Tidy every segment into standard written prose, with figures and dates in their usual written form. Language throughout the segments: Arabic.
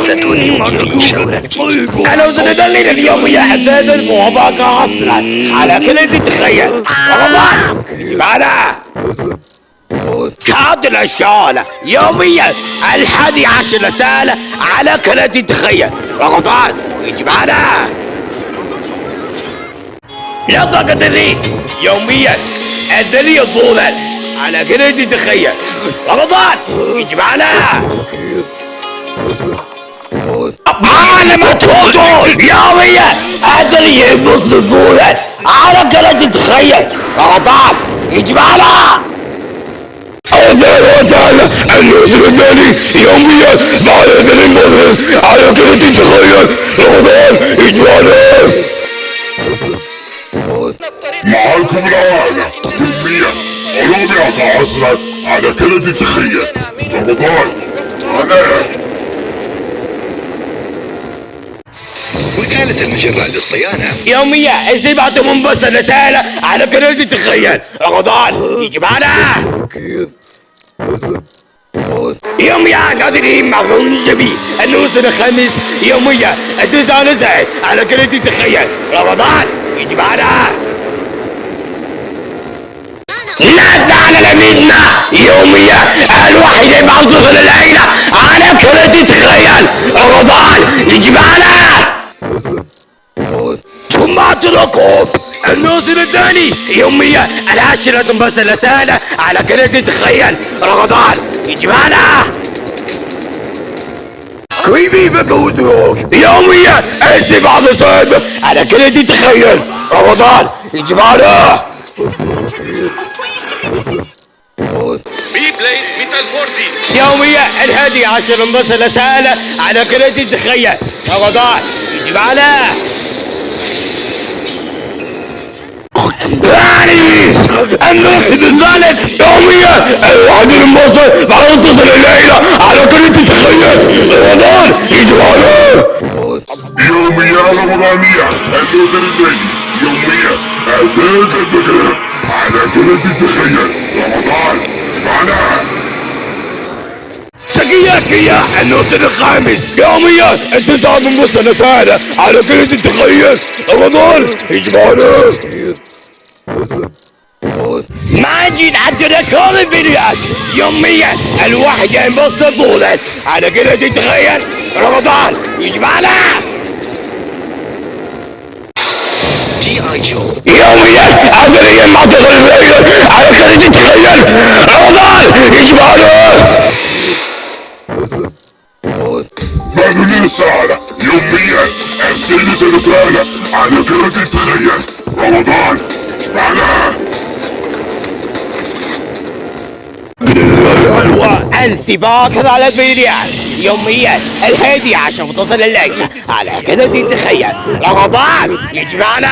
ستريد شولة. الوزن اليومية إعداد الموافقة أصلا على كل تتخيل رمضان معنا كاد الأشياء يوميا 11 رسالة على كل تتخيل رمضان يجمعنا يلا قدري يوميا الدليل طولا على كل تتخيل رمضان يجمعنا عالم توتو يوميا الدليل مصدقولا على كل تتخيل رمضان يجمعنا وتعالى النزل الثاني يوميا بعد الدليل مصدق على كل تتخيل رمضان يجمعنا معاكم الآن تنمية ورابعة عصرا على كل تتخيل رمضان أنا وكالة المجرة للصيانة يوميا ازاي بعد منبسط رسالة على قناة تتخيل رمضان يجمعنا يوميا قادرين معهم جميع النوس الخميس يوميا التسعة نزعي على قناة تتخيل رمضان يجمعنا نتعلم منا يوميا الوحيد معطوف الليلة على قناة تتخيل رمضان يجمعنا ثم اتركوا الناصر الثاني يوميا 10 بس رسالة على قناة تتخيل رمضان يجمعنا كيفي بقودروك يوميا 7 صعب على قناة تتخيل رمضان يجمعنا بي بليد ميتال 4D يوميا 11 بس رسالة على قناة تتخيل رمضان يجمعنا ثاني النص الثالث يوميا الواحد المصري بعد تصل الليلة على قناة تتخيل رمضان يجمعنا يوميا رمضانية النزل الثاني يوميا أساس الفكرة على كل تتخيل رمضان معنا شقياكية النص الخامس يوميا 9 رسالة على قناة تتخيل رمضان يجمعنا ماجد عندنا كل الفيديوهات يوميا الواحد ينبسط طولت على قناة تتخيل رمضان يجمعنا جي اي جو يوميا عمليا مع طفل الليل على قناة تتخيل رمضان يجمعنا بعد رسالة يوميا السادسة رسالة على كل تتخيل رمضان معنا السباق على الفيديوهات يوميا 11 تصل الليل على قناة تتخيل رمضان يجمعنا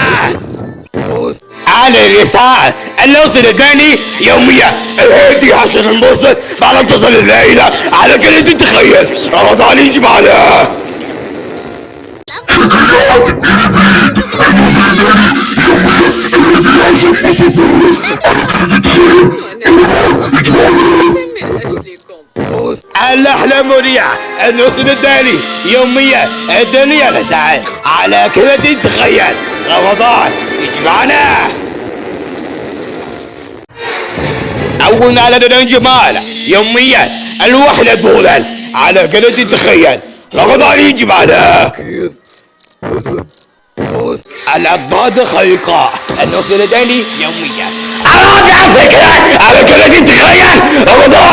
على الرسالة النصر الثاني يوميا 11 ونص بعد تصل الليلة على قناة تتخيل رمضان يجمعنا حكايات البيت المفيداني يوميا الذي عشر مصدر على كل تتخيل رمضان يجمعنا الأحلام مريعة النصر الثاني يوميا الدنيا رسائل على قناة تتخيل رمضان يجمعنا أول على دون جمال يوميا الوحدة طولا على قناة تتخيل رمضان يجمعنا الأضداد خلقاء النصر الثاني يوميا أرابع فكرة على قناة تتخيل رمضان